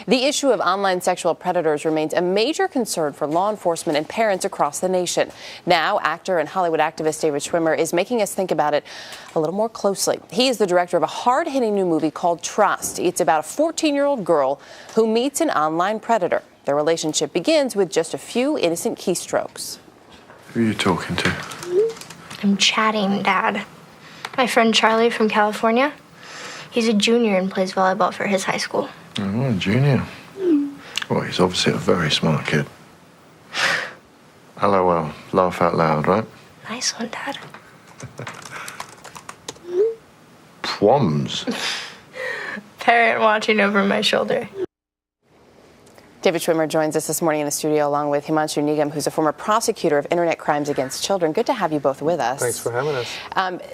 The issue of online sexual predators remains a major concern for law enforcement and parents across the nation. Now, actor and Hollywood activist David Schwimmer is making us think about it a little more closely. He is the director of a hard-hitting new movie called Trust. It's about a 14-year-old girl who meets an online predator. Their relationship begins with just a few innocent keystrokes. Who are you talking to? I'm chatting, Dad. My friend Charlie from California. He's a junior and plays volleyball for his high school. Oh, a junior. Well, he's obviously a very smart kid. LOL. Laugh out loud, right? Nice one, Dad. Proms. Parent watching over my shoulder. David Schwimmer joins us this morning in the studio along with Hemanshu Nigam, who's a former prosecutor of internet crimes against children. Good to have you both with us. Thanks for having us.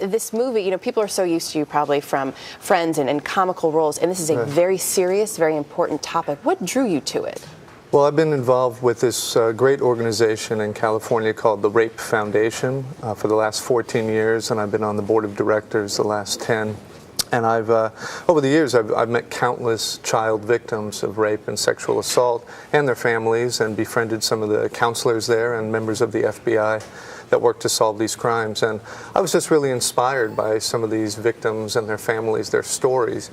This movie, people are so used to you probably from Friends and comical roles, and this is a very serious, very important topic. What drew you to it? Well, I've been involved with this great organization in California called the Rape Foundation for the last 14 years, and I've been on the board of directors the last 10. And over the years, I've met countless child victims of rape and sexual assault and their families, and befriended some of the counselors there and members of the FBI that work to solve these crimes. And I was just really inspired by some of these victims and their families, their stories,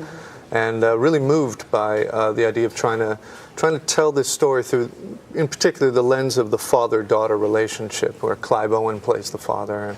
and really moved by the idea of trying to tell this story through, in particular, the lens of the father-daughter relationship, where Clive Owen plays the father.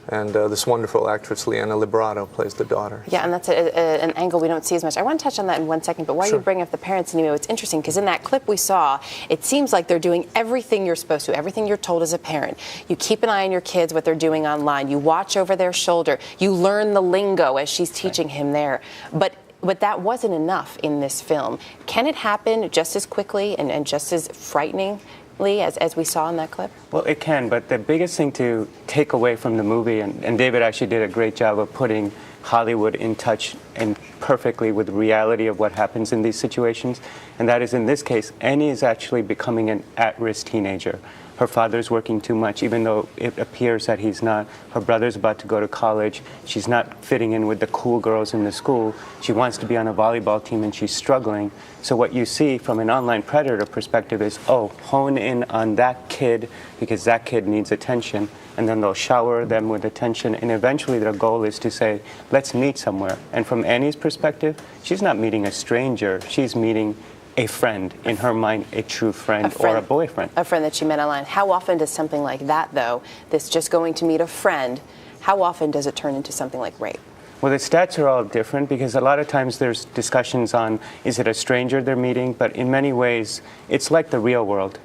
And this wonderful actress, Leanna Liberato, plays the daughter. Yeah, and that's an angle we don't see as much. I want to touch on that in 1 second, but while you bring up the parents, it's interesting, because in that clip we saw, it seems like they're doing everything you're supposed to, everything you're told as a parent. You keep an eye on your kids, what they're doing online. You watch over their shoulder. You learn the lingo as she's teaching him there. But that wasn't enough in this film. Can it happen just as quickly and just as frighteningly as we saw in that clip? Well, it can, but the biggest thing to take away from the movie, and David actually did a great job of putting Hollywood in touch and perfectly with the reality of what happens in these situations, and that is, in this case, Annie is actually becoming an at-risk teenager. Her father's working too much, even though it appears that he's not. Her brother's about to go to college. She's not fitting in with the cool girls in the school. She wants to be on a volleyball team, and she's struggling. So what you see from an online predator perspective is, hone in on that kid because that kid needs attention, and then they'll shower them with attention, and eventually their goal is to say, let's meet somewhere. And from Annie's perspective, she's not meeting a stranger. She's meeting a friend, in her mind, a true friend, or a boyfriend. A friend that she met online. How often does something like that, though, this just going to meet a friend, how often does it turn into something like rape? Well, the stats are all different, because a lot of times there's discussions on, is it a stranger they're meeting? But in many ways, it's like the real world.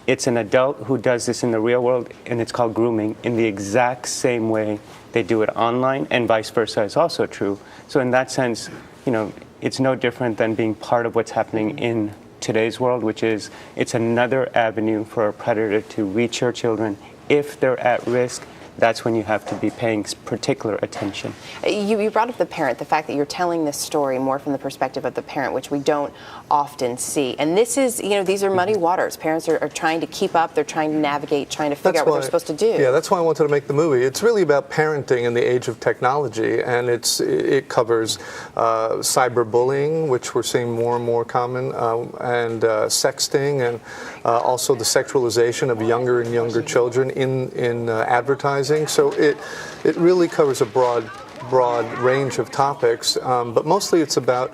It's an adult who does this in the real world, and it's called grooming, in the exact same way they do it online, and vice versa is also true. So in that sense, it's no different than being part of what's happening in today's world, which is it's another avenue for a predator to reach your children if they're at risk. That's when you have to be paying particular attention. You brought up the parent, the fact that you're telling this story more from the perspective of the parent, which we don't often see. And this is, these are muddy waters. Parents are trying to keep up. They're trying to navigate, trying to figure out what they're supposed to do. Yeah, that's why I wanted to make the movie. It's really about parenting in the age of technology, and it covers cyberbullying, which we're seeing more and more common, and sexting, and also the sexualization of younger and younger children in advertising. So it really covers a broad range of topics, but mostly it's about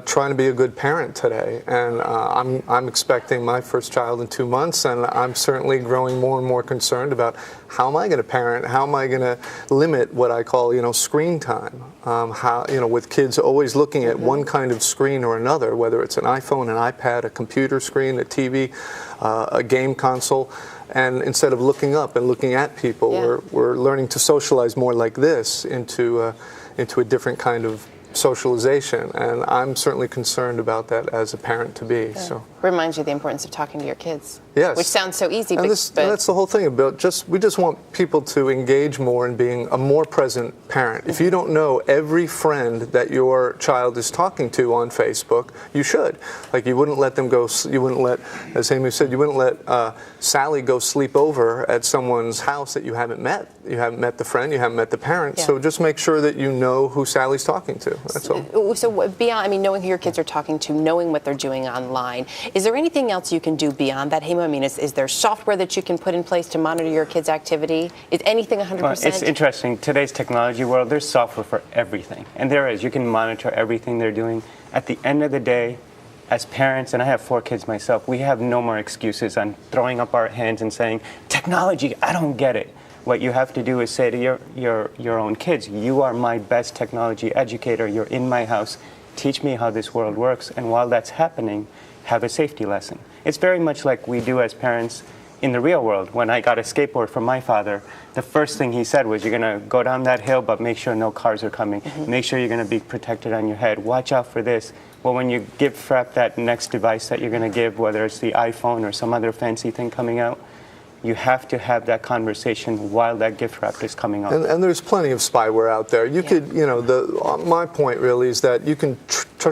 trying to be a good parent today. And I'm expecting my first child in 2 months, and I'm certainly growing more and more concerned about how am I going to parent? How am I going to limit what I call screen time? With kids always looking at one kind of screen or another, whether it's an iPhone, an iPad, a computer screen, a TV, a game console. And instead of looking up and looking at people, we're learning to socialize more like this into a different kind of socialization. And I'm certainly concerned about that as a parent to be. So. Reminds you of the importance of talking to your kids. Yes. Which sounds so easy, and that's the whole thing about we just want people to engage more in being a more present parent. If you don't know every friend that your child is talking to on Facebook, you should. Like you wouldn't let them go, you wouldn't let, as Amy said, you wouldn't let Sally go sleep over at someone's house that you haven't met. You haven't met the friend, you haven't met the parent, so just make sure that you know who Sally's talking to. That's all. So beyond, I mean, knowing who your kids are talking to, knowing what they're doing online, is there anything else you can do beyond that, Hema? I mean, is there software that you can put in place to monitor your kids' activity? Is anything 100%? Well, it's interesting. Today's technology world, there's software for everything. And there is. You can monitor everything they're doing. At the end of the day, as parents, and I have 4 kids myself, we have no more excuses on throwing up our hands and saying, technology, I don't get it. What you have to do is say to your own kids, you are my best technology educator. You're in my house. Teach me how this world works. And while that's happening, have a safety lesson. It's very much like we do as parents in the real world. When I got a skateboard from my father, the first thing he said was, you're going to go down that hill, but make sure no cars are coming. Make sure you're going to be protected on your head. Watch out for this. Well, when you gift wrap that next device that you're going to give, whether it's the iPhone or some other fancy thing coming out, you have to have that conversation while that gift wrap is coming on. And there's plenty of spyware out there. You could, you know, my point really is that you can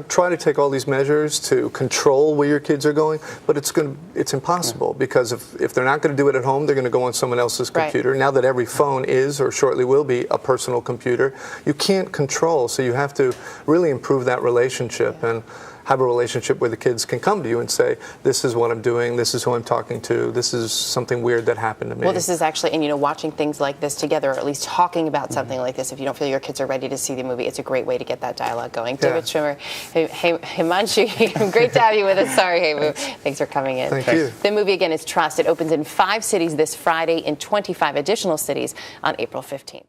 try to take all these measures to control where your kids are going, but it's impossible because if they're not going to do it at home, they're going to go on someone else's computer. Now that every phone is, or shortly will be, a personal computer, you can't control. So you have to really improve that relationship and have a relationship where the kids can come to you and say, this is what I'm doing, this is who I'm talking to, this is something weird that happened to me. Well, this is actually, and you know, watching things like this together, or at least talking about something like this, if you don't feel your kids are ready to see the movie, it's a great way to get that dialogue going. David Schwimmer, Hemanshu, great to have you with us. Sorry, Hemu. Thanks for coming in. Thank you. The movie, again, is Trust. It opens in 5 cities this Friday, in 25 additional cities on April 15th.